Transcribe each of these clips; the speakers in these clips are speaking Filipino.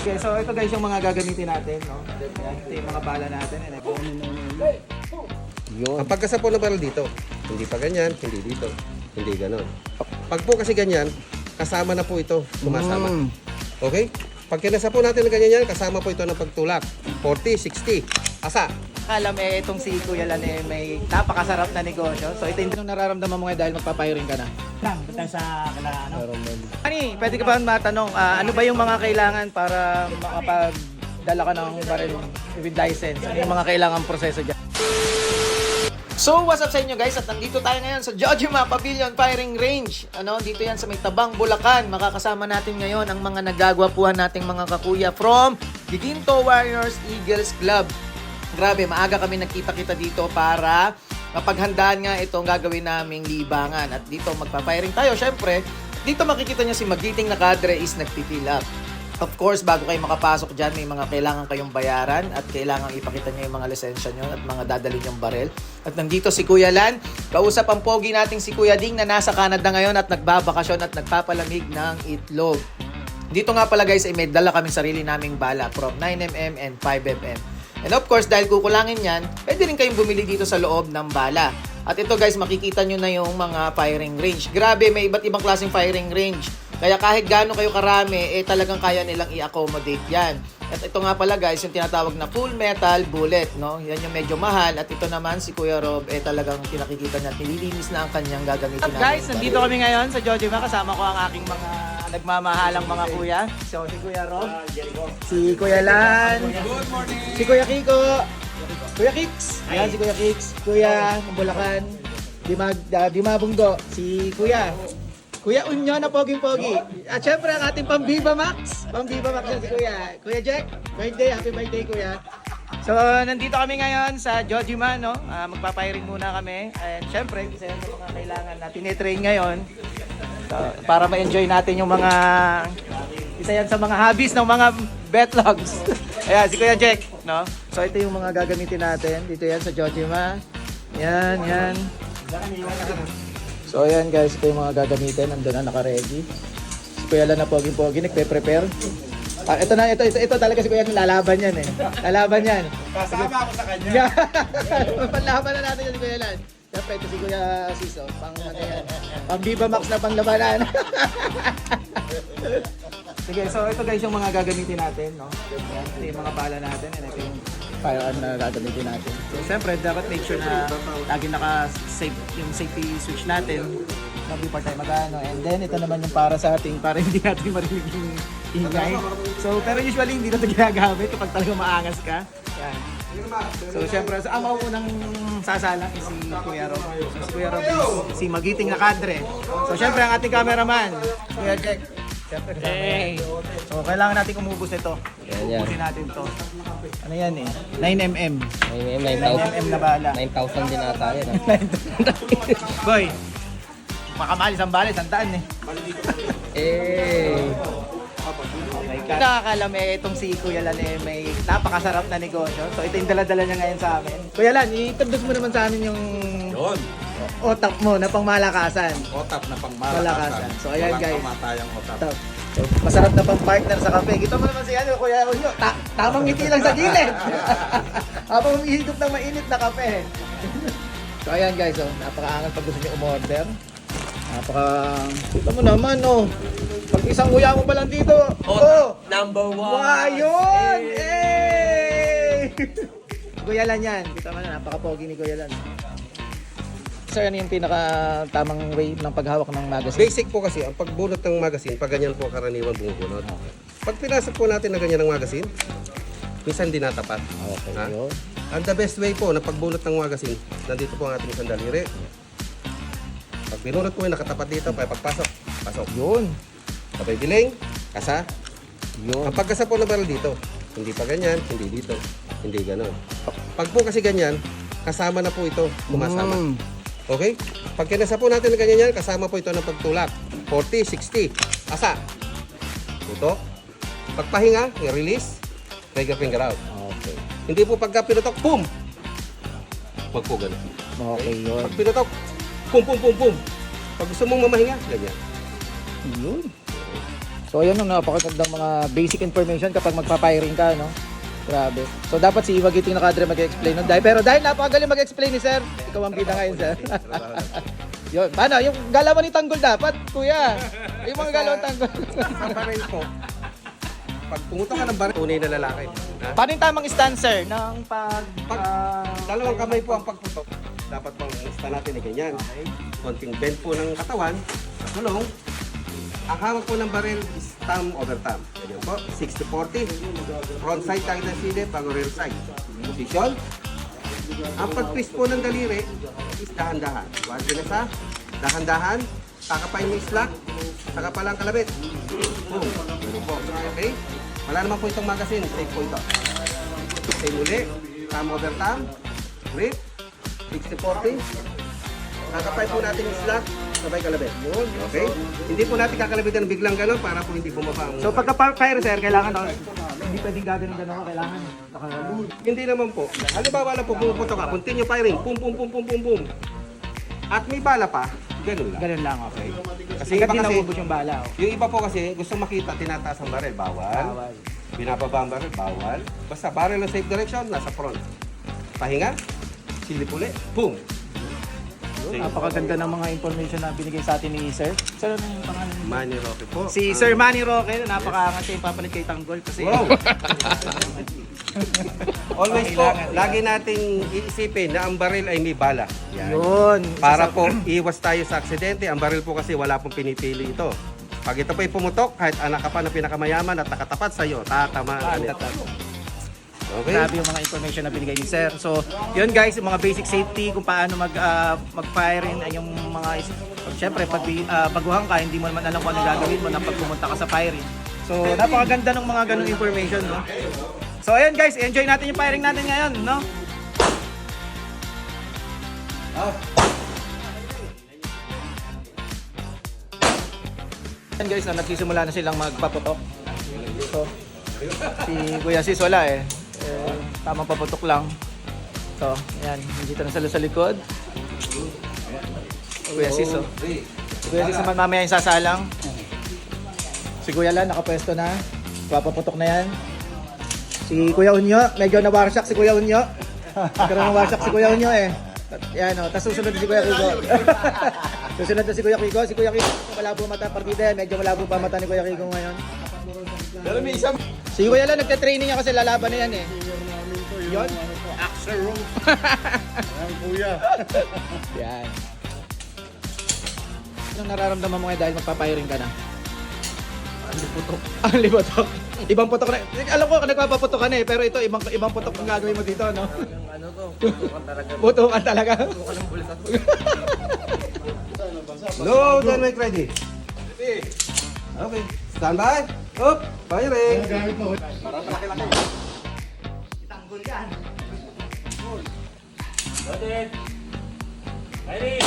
Okay, so ito guys yung mga gagamitin natin, no? Ito yung mga bala natin. Yun. Ang pagkasapo ng barrel dito, hindi pa ganyan, hindi dito, hindi ganon. Pag po kasi ganyan, kasama na po ito, sumasama. Okay? Pag kinasapo natin ng ganyan yan, kasama po ito ng pagtulak. 40, 60, asa. Alam itong si Kuya Lan may napakasarap na negosyo. So ito yung nararamdaman mo ngayon dahil magpapahiring ka na. Punta sa ano? Ani, pwede ka ba matanong, ano ba yung mga kailangan para makapagdala ka ng barrel with license? Ano yung mga kailangan proseso dyan? So, what's up sa inyo guys? At nandito tayo ngayon sa Jojima Pavilion Firing Range. Dito yan sa may Tabang, Bulacan. Makakasama natin ngayon ang mga nagagwapuhan nating mga kakuya from Giginto Warriors Eagles Club. Grabe, maaga kami nagkita-kita dito para mapaghandaan nga itong gagawin naming libangan. At dito magpa-firing tayo. Syempre, dito makikita nyo si Magiting na kadre is nagpifill up. Of course, bago kayo makapasok dyan, may mga kailangan kayong bayaran at kailangan ipakita nyo yung mga lisensya nyo at mga dadalhin yung barel. At nandito si Kuya Lan, kausap ang pogi nating si Kuya Ding na nasa Canada ngayon at nagbabakasyon at nagpapalamig ng itlog. Dito nga pala guys ay may dala kaming sarili naming bala from 9mm and 5mm. And of course, dahil kukulangin yan, pwede rin kayong bumili dito sa loob ng bala. At ito guys, makikita nyo na yung mga firing range. Grabe, may iba't ibang klaseng firing range. Kaya kahit gaano kayo karami, talagang kaya nilang i-accommodate yan. At ito nga pala guys, yung tinatawag na full metal bullet, no? Yan yung medyo mahal. At ito naman si Kuya Rob, talagang pinakikita niya, nililinis na ang kanyang gagamitin namin. Guys, nandito kami ngayon sa Jojima. Kasama ko ang aking mga nagmamahalang mga kuya. So, si Kuya Rob, si Kuya Lan, si Kuya Kiko, Kuya Kicks, ayan si Kuya Kicks, Kuya Bulacan, Dimabunggo, si Kuya Unyo na poging-pogi. At syempre ang ating Pambiba Max. Pambiba Max yan si Kuya. Kuya Jack, birthday, happy birthday Kuya. So nandito kami ngayon sa Jojima, no? Magpapahiring muna kami. And syempre, isa yan sa mga kailangan na tinitrain ngayon. So, para ma-enjoy natin yung mga isa yan sa mga hobbies ng mga betlogs. Ayan, si Kuya Jack, no? So ito yung mga gagamitin natin. Dito yan sa Jojima. Yan. So ayan guys, ito yung mga gagamitin. Nandun na, naka-ready. Si Kuya Lan na poging-pogi, nagpe-prepare. Ito talaga si Kuya Lan, lalaban yan eh. Lalaban yan. Kasama ako sa kanya. Panlaban na natin yan si Kuya Lan. Siyempre, ito si Kuya Siso. Pang Viva Max na panglabanan. Sige, so ito guys yung mga gagamitin natin, no? Ito yung mga bala natin. And ito yung firearm na gagamitin natin. So, siyempre, dapat make sure na lagi naka-save yung safety switch natin before tayo mag-ano. And then, ito naman yung para sa ating, para hindi natin marinig yung ingay. So, pero usually, hindi na ito ginagamit kapag talaga maangas ka. Yan. So, siyempre, ang mauunang sasalang is si Kuya Rob. So, si Kuya Rob is si Magiting na kadre. So, siyempre, ang ating cameraman, Kuya Jack. Siyempre, hey. So, kailangan natin umubos nito. Ubusin natin to. Ano yan eh? 9mm. 9mm na bala. 9,000 din ata yan. Boy, makamali isang bala, isang daan eh. Nakakalam itong si Kuya Lan may napakasarap na negosyo. So ito yung dala-dala niya ngayon sa amin. Kuya Lan, i-introduce mo naman sa amin yung otap mo na pangmalakasan. Otap na pangmalakasan. So ayan guys. Walang kamatayang otap. So, masarap na pang partner sa kape. Kita mo naman si Kuya Unyo. Tamang ngiti lang sa gilid. Habang humihigop ng mainit na kape. So ayan guys, napakaangal pag gusto niyo umorder. Kita mo naman, pag isang kuya mo pa lang dito. Number 1! Ayun! Hey! Kuya Lan yan. Kita mo na, napaka-pogi ni Kuya Lan. Sir, ano yung pinaka-tamang way ng paghawak ng magazine? Basic po kasi, ang pagbunot ng magazine, pag ganyan po karaniwan bumubunot. Pag pinasok po natin na ganyan ng magazine, minsan di natapat. Okay, Ha? yun. And the best way po na pagbunot ng magazine, nandito po ang ating isang daliri. Pag binunot po yung nakatapat dito, pagpasok, pasok. Yun. Sabay biling, kasa. Yun. Ang pagkasa po ng barrel dito, hindi pa ganyan, hindi dito, hindi ganon. Pag po kasi ganyan, kasama na po ito, sumasama. Okay? Pag kinasa po natin ng ganyan yan, kasama po ito ng pagtulak. 40, 60, asa. Tutok. Pagpahinga, i-release, trigger finger out. Okay. Hindi po pagka pinutok, boom! Huwag po ganun. Okay, yun. Pag pinutok, boom, boom, boom, boom. Pag gusto mong mamahinga, ganyan. Yun. So ayan yung napakagandang mga basic information kapag magpa-firing ka, no? Grabe. So dapat si Iwag Iting na kadre mag-explain nun. Pero dahil napakagaling mag-explain ni Sir, ikaw ang bida ngayon, Sir. Yun, paano? Yung galawan ni Tanggol dapat, kuya. Yung mga galawan Tanggol. Sa baril po, pag pumutok ka ng baril, tunay na lalaki. Ha? Paano yung tamang stand, Sir, ng pag... Dalawang kamay po ang pagputok. Dapat pang stand natin ay ganyan. Konting bend po ng katawan, tulong. Ang hawak po ng baril is thumb over thumb. Ganyan po, 60-40. Front side tayo ng silip, bago rear side. Position. Ang pag-twist po ng daliri is dahan-dahan. Huwag pinasa, dahan-dahan. Takapay mo slack, saka palang kalabit. Boom. Ganun po. Okay? Wala naman po itong magazine, safe po ito. Same uli, thumb over thumb, grip, 60-40. Takapay po natin yung slack, sabay kalabit. Okay? Hindi po natin kakalabitan ng biglang gano'n para po hindi bumaba ang... So pagka-fire, Sir, kailangan hindi pwedeng gagawin gano'n, kailangan Hindi naman po. Halimbawa lang po, pumuputok ka, continue firing, pum pum pum pum pum pum. At may bala pa, ganun lang. ganun lang, okay. Kasi Hanggat iba di kasi, naubos yung bala, oh. yung iba po kasi gusto makita tinataas ang baril, bawal. Bawal. Binababa ang baril, bawal. Basta baril ng safe direction, nasa front. Pahinga, silip uli, boom. Napakaganda ng mga information na binigay sa atin ni Sir. Sir, ano yung pangalan niyo? Manny Roque po. Si Sir Manny Roque, napakaangat siya yung papalit kay Tanggol kasi... Wow! Always po, lagi nating iisipin na ang baril ay may bala. Yan. Yun. Para po iwas tayo sa aksidente, ang baril po kasi wala pong pinipili ito. Pag ito po'y pumutok, kahit anak ka pa ng pinakamayaman at nakatapat sa'yo, tatamaan ito. Okay? Grabe yung mga information na binigay ni Sir. So, yun guys, yung mga basic safety, kung paano mag-firing, ay yung mga, syempre, pag baguhan ka, hindi mo naman alam kung ano gagawin mo na pag pumunta ka sa firing. So, napakaganda ng mga ganung information, no? So, ayun guys, enjoy natin yung firing natin ngayon, no? Ayan guys, nagsisimula na silang magpaputok. So, si Kuya Sis wala eh. Tamang paputok lang. So, ayan, dito na sa likod. Kuya Sis, oh. Si Kuya Sis naman mamaya yung sasalang. Si Kuya Lan, nakapwesto na. Papaputok na yan. Si Kuya Unyo, medyo na-warshock si Kuya Unyo. Nagkaroon ng warshock si Kuya Unyo eh. Yan o, tapos susunod na si Kuya Kiko. Susunod na si Kuya Kiko. Si Kuya Kiko, malabo mata partida. Medyo malabo pa mata ni Kuya Kiko ngayon. Pero may isang... Si Kuya Lan, nagka-training niya kasi lalaban na yan eh. Yun? Action room. Ayan, kuya. Yan. Anong nararamdaman mo ngayon dahil magpapiring ka na? Ang liputok. Ang liputok. Ibang putok na. Alam ko, nagpapaputok ka na eh, pero ito, ibang putok ang gagawin mo dito, no? Ano to? Putukan talaga. Putukan talaga. Putukan ng bulis ako. Load and make ready. Okay. Stand by. Up. Firing. Tanggol yan. Loaded. Ready.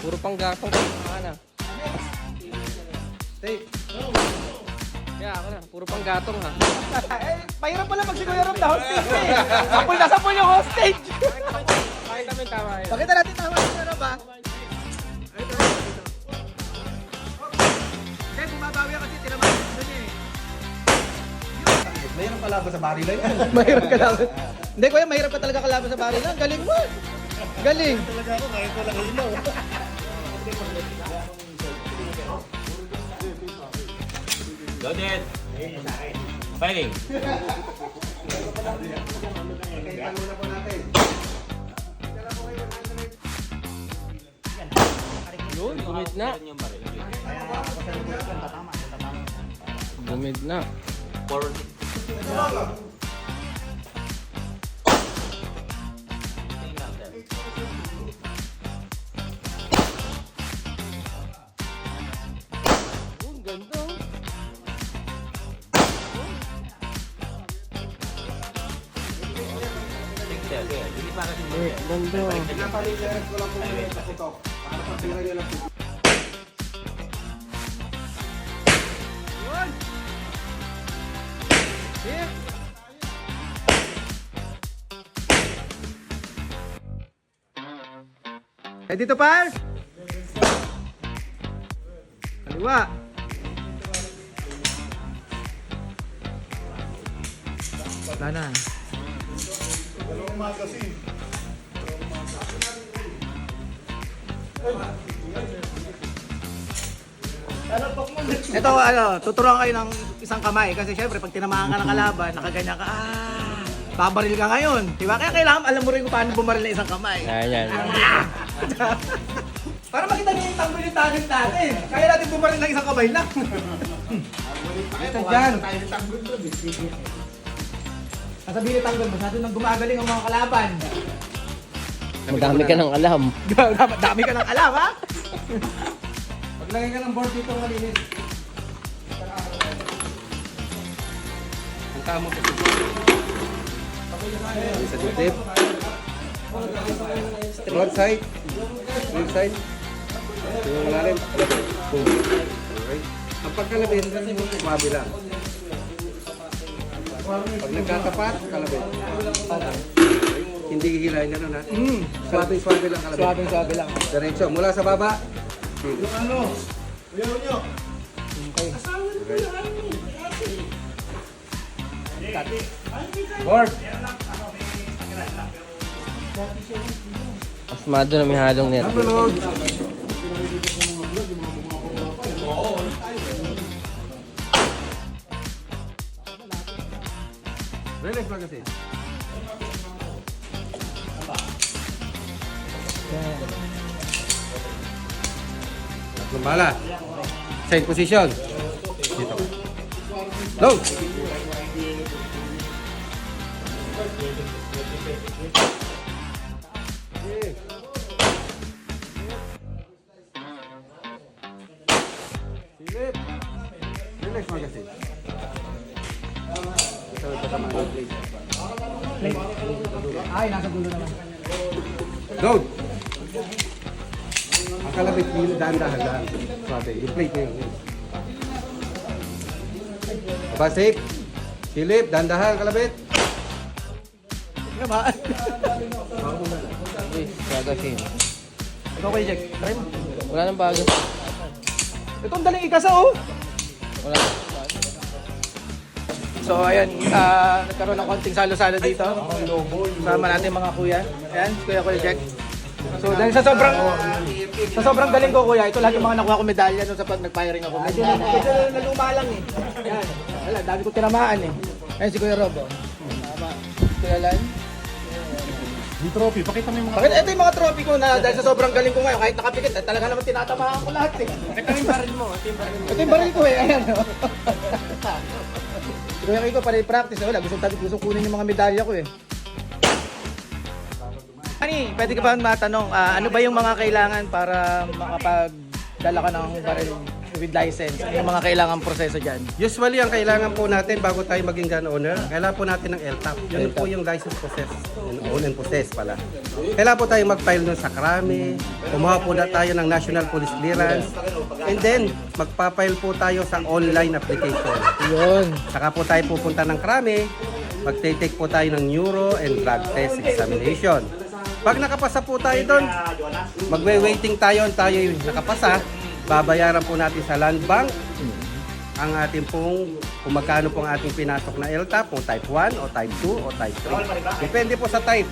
Puro pang gatong ka na. Take. Kaya ako na, puro pang gatong ha. Eh, mahirap pala magsiguya ron na hostage eh. Sapul na sapul yung hostage. Kahit kami tama yun. Pakita natin tama yung ano ba? Eh, bumabawi kasi tinamaan doon eh. Mayroon kalaban sa baril yan. Mahirap ka lang. Hindi kuya, mahirap ka talaga kalaban sa baril lang. Galing mo. Galing. Talaga ako, kahit walang ilaw. Loaded. Firing. Yun, bumid na. Bumid na. Ang ganda. Ganda. Pinapalitan ko lang po yung putok. Para pagpira nyo lang po. Ready to fire? Kaliwa. Wala na. Ito tuturuan kayo ng isang kamay kasi syempre pag tinamaan ka ng kalaban, nakaganyan ka, babaril ka ngayon. Diba? Kaya kailangan alam mo rin kung paano bumaril ng isang kamay. Yan. Para makita niyo yung tanggol yung target natin. Kaya natin bumaril ng isang kamay lang. Ito dyan. Sasabihin ni tanggol, masyado nang gumagaling ang mga kalaban. Madami ka ng alam. Dami ka ng alam, ha? Maglagay ka ng board dito malinis. Ang tamo sa sa dibdib. Broadside. Broadside. Yung malalim. Okay. Ang pagkalabit, sumabi lang. Pag nagkatapat, kalabit. Hindi gigilayin na natin. Swabe lang kalabit. Suwabe lang. Diretso, mula sa baba. Board. Asmado na may halong net. Tulog. Relax magazine. Lumbala. Same position. Dito. Load. Silip. Relax magazine. Ay, nasa dulo naman. Load. Ang kalabit dito, dahan-dahan. Sabi, yung plate na yun. Aba, safe. Silip, dahan-dahan, kalabit. Nga ba? Gagasin. Ikaw kayo, Jack. Try mo. Wala nang bago. Ito ang daling ikasa, oh. Wala nang bago. So, ayan. Nagkaroon ng konting salo-salo dito. Sama natin mga kuya. Ayan, Kuya Jack. So, dahil sa sobrang galing ko, kuya, ito lang yung mga nakuha ko medalya nung sa pag nag-firing ako. Medyo naluma lang eh. Ayan. Wala, dami ko tinamaan eh. Ayan si Kuya Rob, oh. Tama. Kuya Lan. Yung trophy, pakita mo yung mga... Bakit ito yung mga trophy ko na dahil sa sobrang galing ko ngayon, kahit nakapikit, talaga naman tinatamaan ko lahat eh. Ito yung baril mo. Ito yung baril ko eh, ayan. Kuya Kiko, para i-practice, wala, gusto kunin yung mga medalya ko eh. Ani, pwede ka ba matanong, ano ba yung mga kailangan para makapagdala ka ng baril with license? Ano yung mga kailangan proseso dyan? Usually, ang kailangan po natin bago tayo maging gun owner, kailangan po natin ng LTAP. Yun po yung license process, own and possess pala. Kailangan po tayo mag-file nun sa Krami, kumuha po na tayo ng National Police Clearance, and then magpa-file po tayo sa online application. Yun. Saka po tayo pupunta ng Krami, magte-take po tayo ng neuro and drug test examination. Pag nakapasa po tayo doon, magwe-waiting tayo yung nakapasa, babayaran po natin sa land bank ang ating pong kung magkano pong ating pinasok na LTAP, kung type 1 o type 2 o type 3. Depende po sa type.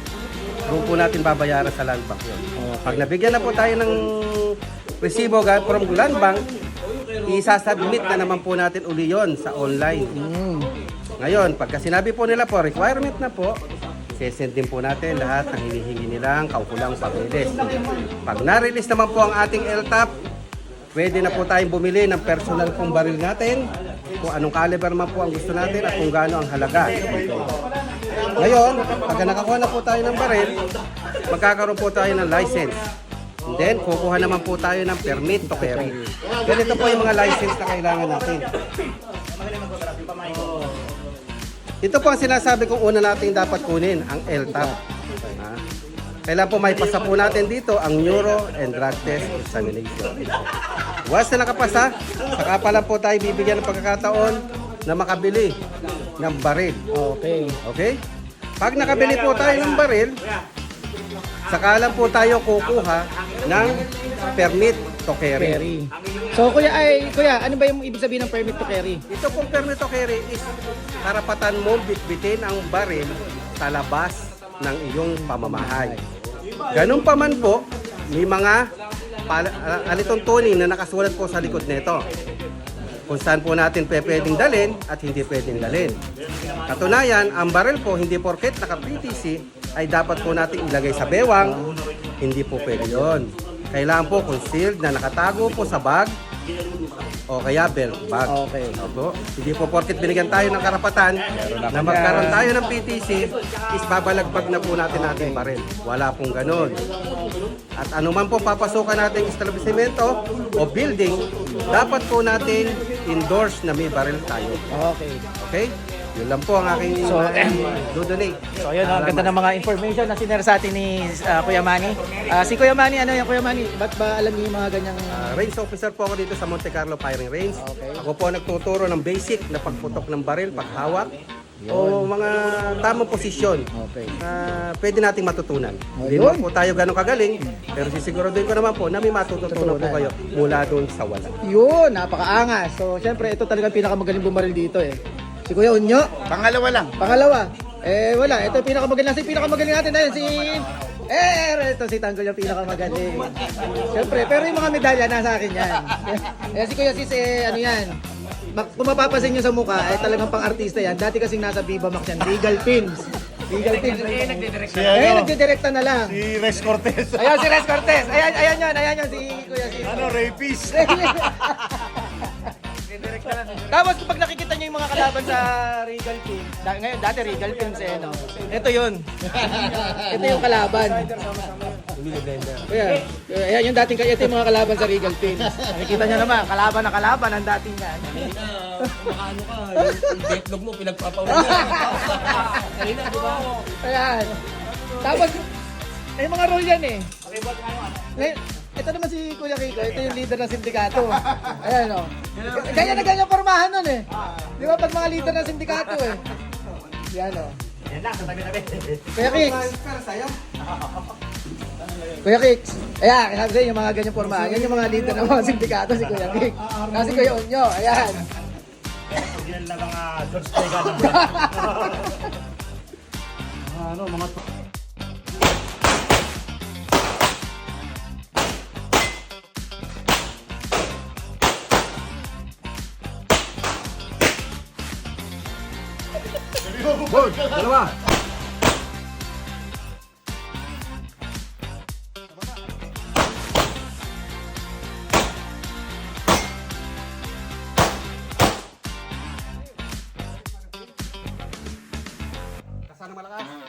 Doon po natin babayaran sa land bank yun. Pag nabigyan na po tayo ng resibo from land bank, isasubmit na naman po natin uli yun sa online. Ngayon, pagka sinabi po nila po, requirement na po, sesend din po natin lahat ng hinihingi nilang kaukulang pag-release. Pag na-release naman po ang ating LTAP, pwede na po tayong bumili ng personal pong baril natin, kung anong caliber man po ang gusto natin at kung gaano ang halaga. Ngayon, pag nakakuha na po tayo ng baril, magkakaroon po tayo ng license. And then, kukuha naman po tayo ng permit to carry. Ganito po yung mga license na kailangan natin. Ito po ang sinasabi kong una natin dapat kunin, ang LTAP. Kailangan po may pasa po natin dito ang neuro and drug test examination. Once na nakapasa, saka pa lang po tayo bibigyan ng pagkakataon na makabili ng baril. Okay. Okay? Pag nakabili po tayo ng baril, Saka lang po tayo kukuha ng permit to carry. Carry. So kuya, ano ba yung ibig sabihin ng permit to carry? Ito pong permit to carry is karapatan mo bitbitin ang baril sa labas ng iyong pamamahay. Ganun pa man po, may mga alituntunin na nakasulat po sa likod nito. Kung saan po natin pwedeng dalhin at hindi pwedeng dalhin. Katunayan, ang baril po hindi porket naka-PTC ay dapat po natin ilagay sa bewang, hindi po pwede yun. Kailangan po concealed na nakatago po sa bag o kaya belt bag. Okay. Opo. Hindi po porket binigyan tayo ng karapatan na magkaroon tayo ng PTC is babalagbag na po natin ating baril. Wala pong ganun. At anuman po papasukan natin establishmento o building, dapat po natin endorse na may baril tayo. Okay. Okay? Yun lang po ang aking do-donate. So ayun, ang ganda ng mga information na sinare sa atin ni Kuya Manny. Si Kuya Manny, ano yung Kuya Manny? Ba't ba alam niyo yung mga ganyang... Range officer po ako dito sa Monte Carlo Firing Range. Okay. Ako po nagtuturo ng basic na pagputok ng baril, paghawak, o mga tamang posisyon. Okay. Pwede nating matutunan. Hindi Ayun. naman po tayo ganun kagaling, pero sisiguraduhin ko naman po na may matututunan po kayo mula doon sa wala. Yun, napakaangas. So syempre, ito talagang pinakamagaling bumaril dito eh. Si Kuya Unyo. Pangalawa lang. Pangalawa. Ito yung pinakamagaling. Si pinakamagaling natin ayun, ito si Tanggol yung pinakamagaling. Siyempre, pero yung mga medalya nasa akin yan. Si Kuya Sis, ano yan, kung mapapasin nyo sa mukha, talagang pang-artista yan. Dati kasing nasa Viva Max yan, Regal Pins. Regal Pins. Si ano? Nagdidirekta na lang. Si Res Cortez. Ayan si Res Cortez. Ayan yun, si Kuya Sis. Ano, rapist? Tapos pag nakikita niyo yung mga kalaban sa Regal Pins, ngayon dati Regal Pins no. Ito yun. Ito yung kalaban. Ayan yung dating ito yung mga kalaban sa Regal Pins. Nakikita niyo naman, kalaban na kalaban ang dating yan. Ano ka, yung betlog mo, pinagpapawilan. Kanina, di ba? Ayan. Tapos, may mga role yan eh. Ngayon, ito naman si Kuya Kiko, ito yung leader ng sindikato. Ayan o. Ganyan na ganyan pormahan nun eh. Di ba pag mga leader ng sindikato eh. Yan o. Kuya Kicks. Kuya Kicks. Ayan, sabi sa inyo yung mga ganyan pormahan. Yan yung mga leader ng mga sindikato, si Kuya Kicks. Kasi Kuya Unyo, ayan. Yan lang mga George Tega ng ano, mga... Dalawa. Kasana malakas.